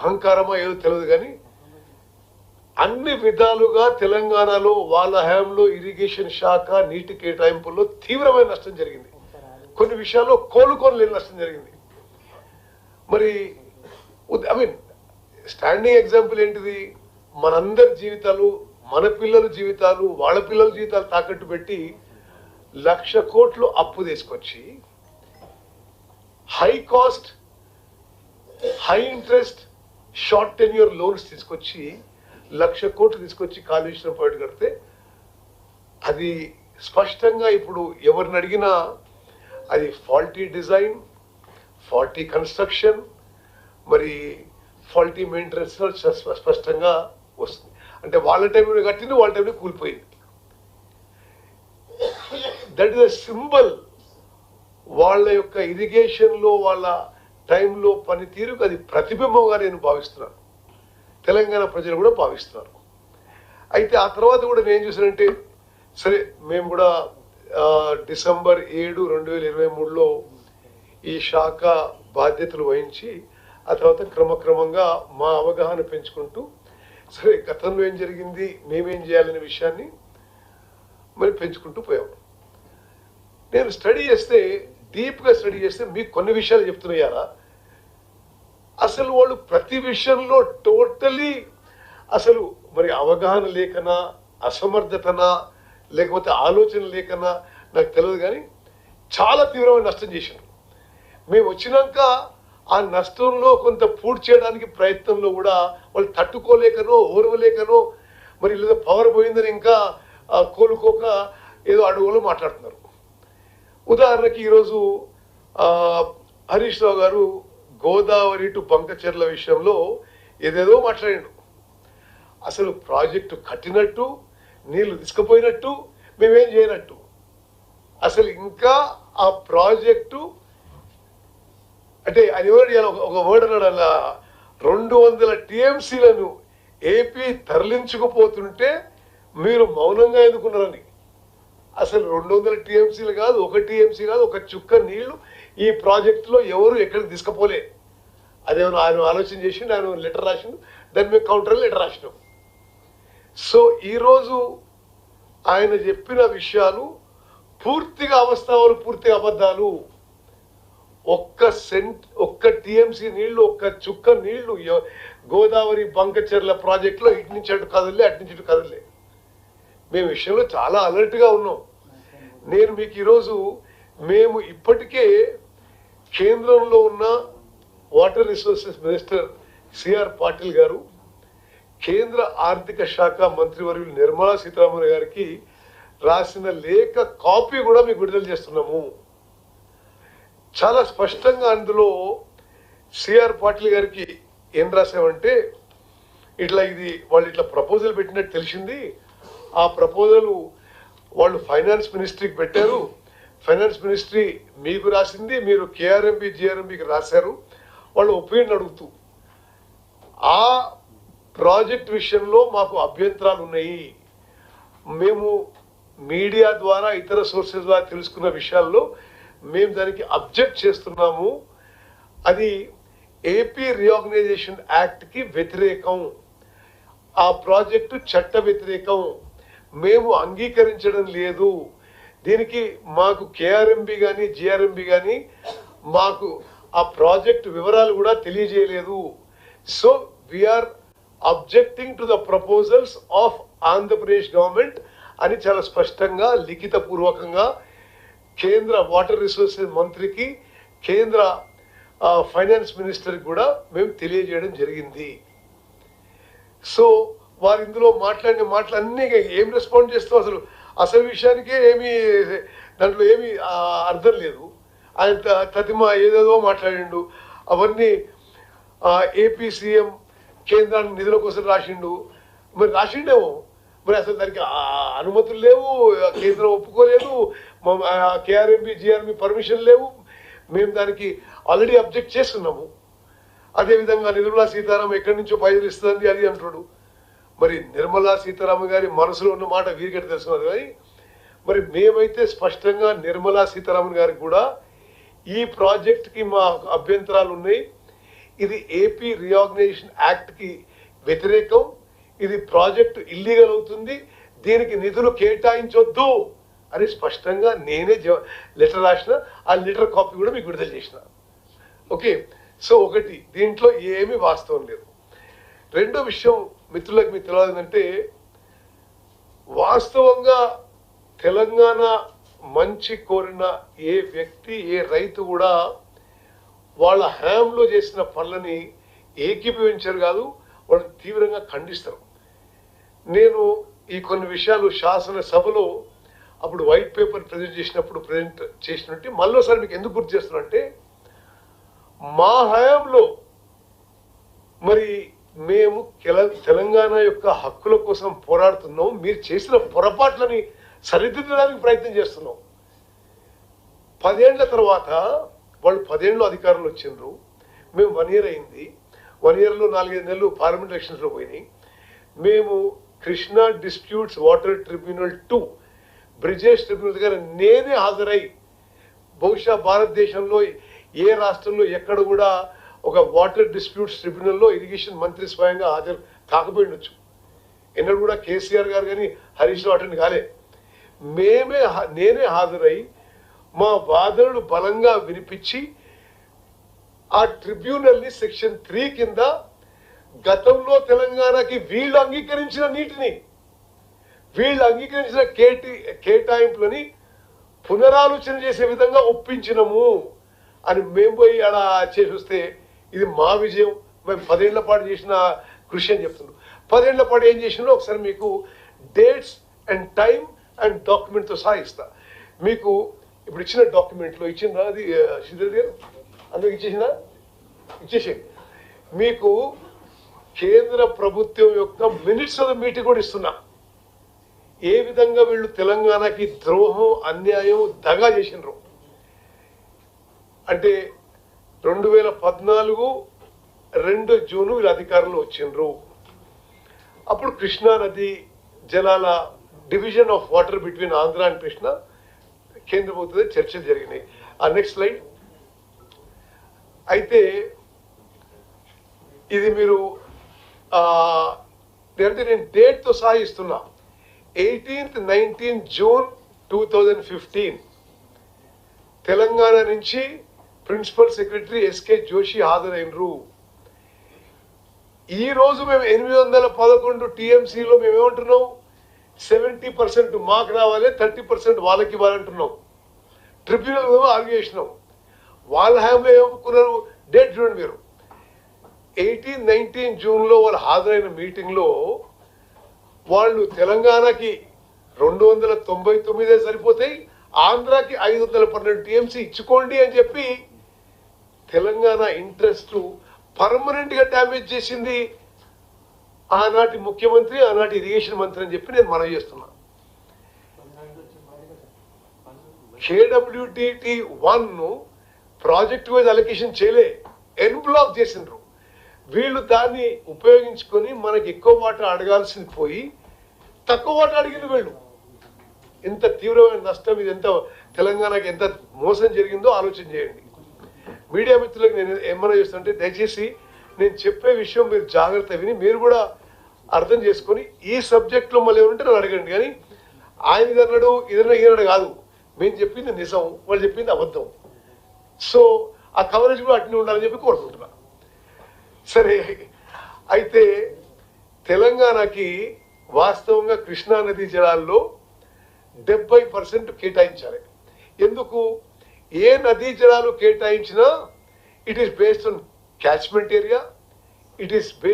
అహంకారమా ఏదో తెలియదు కానీ అన్ని విధాలుగా తెలంగాణలో వాళ్ళ హయాంలో ఇరిగేషన్ శాఖ నీటి కేటాయింపుల్లో తీవ్రమైన నష్టం జరిగింది. కొన్ని విషయాల్లో కోలుకోలేని నష్టం జరిగింది. మరి ఐ మీన్ స్టాండింగ్ ఎగ్జాంపుల్ ఏంటిది? మనందరి జీవితాలు, మన పిల్లల జీవితాలు, వాళ్ళ పిల్లల జీవితాలు తాకట్టు పెట్టి 1,00,000 కోట్లు అప్పు తీసుకొచ్చి high cost, high interest, short tenure loans తీసుకొచ్చి 1,00,000 కోట్లు తీసుకొచ్చి కాళేశ్వరం ప్రాజెక్ట్ కడితే అది స్పష్టంగా ఇప్పుడు ఎవరిని అడిగినా అది ఫాల్టీ డిజైన్, ఫాల్టీ కన్స్ట్రక్షన్, మరి ఫాల్టీ మెయింటెనెన్స్ స్పష్టంగా వస్తుంది. అంటే వాళ్ళ టైంలో కట్టింది వాళ్ళ టైంలో కూలిపోయింది. దట్ ఇస్ అ సింబల్ వాళ్ళ యొక్క ఇరిగేషన్లో వాళ్ళ టైంలో పనితీరుకు అది ప్రతిబింబంగా నేను భావిస్తున్నాను. తెలంగాణ ప్రజలు కూడా భావిస్తున్నారు. అయితే ఆ తర్వాత కూడా నేను చూసానంటే సరే మేము కూడా డిసెంబర్ 7, 2023లో ఈ శాఖ బాధ్యతలు వహించి ఆ తర్వాత క్రమక్రమంగా మా అవగాహన పెంచుకుంటూ సరే గతంలో ఏం జరిగింది, మేమేం చేయాలనే విషయాన్ని మరి పెంచుకుంటూ పోయాము. నేను స్టడీ చేస్తే, డీప్గా స్టడీ చేస్తే మీకు కొన్ని విషయాలు చెప్తున్నాయారా, అసలు వాళ్ళు ప్రతి విషయంలో టోటలీ అసలు మరి అవగాహన లేకనా, అసమర్థతనా, లేకపోతే ఆలోచన లేకనా నాకు తెలియదు కానీ చాలా తీవ్రమైన నష్టం చేశారు. మేము వచ్చినాక ఆ నష్టంలో కొంత పూర్తి చేయడానికి ప్రయత్నంలో కూడా వాళ్ళు తట్టుకోలేకనో ఓర్వలేకనో మరి లేదా పవర్ పోయిందని ఇంకా కోలుకోక ఏదో అడుగులో మాట్లాడుతున్నారు. ఉదాహరణకి ఈరోజు హరీష్ రావు గారు గోదావరి టు బంకచెర్ల విషయంలో ఏదేదో మాట్లాడాడు. అసలు ప్రాజెక్టు కట్టినట్టు, నీళ్లు తీసుకుపోయినట్టు, మేమేం చేయనట్టు. అసలు ఇంకా ఆ ప్రాజెక్టు అంటే అది ఒక వర్డ్ అన్నాడు, అలా 200 TMCలను ఏపీ తరలించుకుపోతుంటే మీరు మౌనంగా ఎదుర్కొన్నారని. అసలు 200 TMCలు కాదు, 1 TMC కాదు, ఒక చుక్క నీళ్లు ఈ ప్రాజెక్టులో ఎవరు ఎక్కడికి తీసుకుపోలే. అదేమన్నా ఆయన ఆలోచన చేసి ఆయన లెటర్ రాసిండు, దాన్ని మేము కౌంటర్ లెటర్ రాసినాం. సో ఈరోజు ఆయన చెప్పిన విషయాలు పూర్తిగా అవాస్తవాలు, పూర్తిగా అబద్ధాలు. ఒక్క TMC నీళ్లు, ఒక్క చుక్క నీళ్లు గోదావరి బంకచెర్ల ప్రాజెక్టులో ఇటు నుంచి అటు కదలే, అటు నుంచి ఇటు కదలే. మేము విషయంలో చాలా అలర్ట్గా ఉన్నాం. నేను మీకు ఈరోజు మేము ఇప్పటికే కేంద్రంలో ఉన్న water resources minister CR Patil గారు, కేంద్ర ఆర్థిక శాఖ మంత్రివర్యులు నిర్మలా సీతారామన్ గారికి రాసిన లేఖ కాపీ కూడా మీకు విడుదల చేస్తున్నాము. చాలా స్పష్టంగా అందులో సిఆర్ పాటిల్ గారికి ఏం రాసామంటే, వాళ్ళు ఇట్లా ప్రపోజల్ పెట్టినట్టు తెలిసింది. ఆ ప్రపోజల్ వాళ్ళు ఫైనాన్స్ మినిస్ట్రీకి పెట్టారు, ఫైనాన్స్ మినిస్ట్రీ మీకు రాసింది, మీరు KRMB GRMBకి రాశారు. వాళ్ళు ఒపీనియన్ అడుగుతూ ఆ ప్రాజెక్ట్ విషయంలో మాకు అభ్యంతరాలు ఉన్నాయి, మేము మీడియా ద్వారా ఇతర సోర్సెస్ ద్వారా తెలుసుకున్న విషయాల్లో మేము దానికి అబ్జెక్ట్ చేస్తున్నాము. అది ఏపీ రీఆర్గనైజేషన్ యాక్ట్కి వ్యతిరేకం, ఆ ప్రాజెక్టు చట్ట వ్యతిరేకం, మేము అంగీకరించడం లేదు. దీనికి మాకు KRMB కానీ GRMB కానీ మాకు ఆ ప్రాజెక్టు వివరాలు కూడా తెలియజేయలేదు. So we're objecting to the proposals of Andhra Pradesh government అని చాలా స్పష్టంగా లిఖితపూర్వకంగా కేంద్ర వాటర్ రిసోర్సెస్ మంత్రికి, కేంద్ర ఫైనాన్స్ మినిస్టర్కి కూడా మేము తెలియజేయడం జరిగింది. సో వారు ఇందులో మాట్లాడిన మాటలు అన్నీ ఏం రెస్పాండ్ చేస్తాం, అసలు విషయానికే దాంట్లో ఏమీ అర్థం లేదు. ఆయన తతిమ ఏదేదో మాట్లాడిండు, అవన్నీ ఏపీ సీఎం కేంద్రానికి నిధుల కోసం రాసిండు. మరి రాసిండేమో, మరి అసలు దానికి అనుమతులు లేవు, కేంద్రం ఒప్పుకోలేదు, KRMB GRMB పర్మిషన్ లేవు, మేము దానికి ఆల్రెడీ అబ్జెక్ట్ చేస్తున్నాము. అదేవిధంగా నిర్మలా సీతారామన్ ఎక్కడి నుంచో పైసలు ఇస్తుంది అది అంటాడు. మరి నిర్మలా సీతారామన్ గారి మనసులో ఉన్న మాట వీరికటి తెలుసుకున్నది. కానీ మరి మేమైతే స్పష్టంగా నిర్మలా సీతారామన్ గారికి కూడా ఈ ప్రాజెక్ట్కి మా అభ్యంతరాలు ఉన్నాయి, ఇది ఏపీ రీఆర్గనైజేషన్ యాక్ట్కి వ్యతిరేకం, ఇది ప్రాజెక్టు ఇల్లీగల్ అవుతుంది, దీనికి నిధులు కేటాయించొద్దు అని స్పష్టంగా నేనే లెటర్ రాసిన. ఆ లెటర్ కాపీ కూడా మీకు విడుదల చేసిన. ఓకే, సో ఒకటి, దీంట్లో ఏమీ వాస్తవం లేదు. రెండో విషయం మిత్రులకు మీకు తెలియాలంటే, వాస్తవంగా తెలంగాణ మంచి కోరిన ఏ వ్యక్తి, ఏ రైతు కూడా వాళ్ళ హయాంలో చేసిన పనులని ఏకీభవించారు కాదు, వాళ్ళు తీవ్రంగా ఖండిస్తారు. నేను ఈ కొన్ని విషయాలు శాసనసభలో అప్పుడు వైట్ పేపర్ ప్రజెంట్ చేసినట్టు మళ్ళీసారి మీకు ఎందుకు గుర్తు చేస్తున్నా, మా హయాంలో మరి మేము తెలంగాణ యొక్క హక్కుల కోసం పోరాడుతున్నాం, మీరు చేసిన పొరపాట్లని సరిదిద్దడానికి ప్రయత్నం చేస్తున్నాం. 10 ఏళ్ల తర్వాత వాళ్ళు 10 ఏళ్ళు అధికారంలో వచ్చిండ్రు, మేము 1 year అయింది. 1 yearలో 4-5 నెలలు పార్లమెంట్ ఎలక్షన్స్లో పోయినాయి. మేము Krishna disputes water tribunal 2 Brijesh tribunal దగ్గర నేనే హాజరై, బహుశా భారతదేశంలో ఏ రాష్ట్రంలో ఎక్కడ కూడా ఒక వాటర్ డిస్ప్యూట్స్ ట్రిబ్యునల్లో ఇరిగేషన్ మంత్రి స్వయంగా హాజరు కాకపోయిండొచ్చు. ఎన్నడూ కూడా కేసీఆర్ గారు కానీ హరీష్ రావు అటెండ్ కాలే. నేనే హాజరై మా వాదనలు బలంగా వినిపించి ఆ ట్రిబ్యునల్ని సెక్షన్ 3 కింద గతంలో తెలంగాణకి వీళ్ళు అంగీకరించిన నీటిని, వీళ్ళు అంగీకరించిన కేటాయింపులని పునరాలోచన చేసే విధంగా ఒప్పించినము అని మేము పోయి అలా చేసి వస్తే ఇది మా విజయం, మేము 10 ఏళ్ల పాటు చేసిన కృషి అని చెప్తున్నాం. 10 ఏళ్ల పాటు ఏం చేసినా ఒకసారి మీకు డేట్స్ అండ్ టైం అండ్ డాక్యుమెంట్తో సహా ఇస్తా. మీకు ఇప్పుడు ఇచ్చిన డాక్యుమెంట్లో ఇచ్చిందా అది శ్రీధర్ గారు, అందుకు ఇచ్చేసి మీకు కేంద్ర ప్రభుత్వం యొక్క మినిట్స్ ఆఫ్ ద మీటింగ్ కూడా ఇస్తున్నా. ఏ విధంగా వీళ్ళు తెలంగాణకి ద్రోహం, అన్యాయం, దగా చేసినారు అంటే 2014 2 జూన్ వీళ్ళు అధికారంలో వచ్చిండ్రు. అప్పుడు కృష్ణా నది జలాల division of water between Andhra and Krishna కేంద్ర ప్రభుత్వ చర్చలు జరిగినాయి. ఆ నెక్స్ట్ స్లైడ్. అయితే ఇది మీరు అంటే నేను డేట్తో సహా ఇస్తున్నా. 18th 19th June 2015 తెలంగాణ నుంచి ప్రిన్సిపల్ సెక్రటరీ ఎస్కే జోషి హాజరైనరు. ఈ రోజు మేము 811 టీఎంసీలో మేము ఏమంటున్నాం, 70% మాకు రావాలి, 30% వాళ్ళకి ఇవ్వాలంటున్నాం. ట్రిబ్యునల్ మేము ఆర్గ్యూ చేసినాం. వాళ్ళ హ్యాంలో ఏమనుకున్నారు, డేట్ చూడండి మీరు. 18-19 జూన్లో వాళ్ళు హాజరైన మీటింగ్లో వాళ్ళు తెలంగాణకి 299 సరిపోతాయి, ఆంధ్రాకి 512 టీఎంసీ ఇచ్చుకోండి అని చెప్పి తెలంగాణ ఇంట్రెస్ట్ పర్మనెంట్గా డ్యామేజ్ చేసింది ఆనాటి ముఖ్యమంత్రి, ఆనాటి ఇరిగేషన్ మంత్రి అని చెప్పి నేను మనవి చేస్తున్నా. KWDT 1 ప్రాజెక్ట్ వైజ్ అలొకేషన్ చేయలే, ఎన్ బ్లాక్ చేసిండ్రు. వీళ్ళు దాన్ని ఉపయోగించుకొని మనకి ఎక్కువ వాటా అడగాల్సింది పోయి తక్కువ వాటా అడిగిన వీళ్ళు. ఎంత తీవ్రమైన నష్టం ఇది, ఎంత తెలంగాణకి ఎంత మోసం జరిగిందో ఆలోచన చేయండి. మీడియా మిత్రులకు నేను ఏమన్నా చేస్తుంటే, దయచేసి నేను చెప్పే విషయం మీరు జాగ్రత్త విని మీరు కూడా అర్థం చేసుకొని ఈ సబ్జెక్ట్లో మళ్ళీ ఏమంటే నన్ను అడగండి. కానీ ఆయన ఇది అన్నాడు ఈయనడు కాదు, మేము చెప్పింది నిజం, వాళ్ళు చెప్పింది అబద్ధం. సో ఆ కవరేజ్ కూడా అట్నే ఉండాలని చెప్పి కోరుకుంటున్నా. సరే, అయితే తెలంగాణకి వాస్తవంగా కృష్ణా నదీ జలాల్లో 70% కేటాయించాలి. ఎందుకు? ఏ నదీ జలాలు కేటాయించినా it is based on catchment area, it is based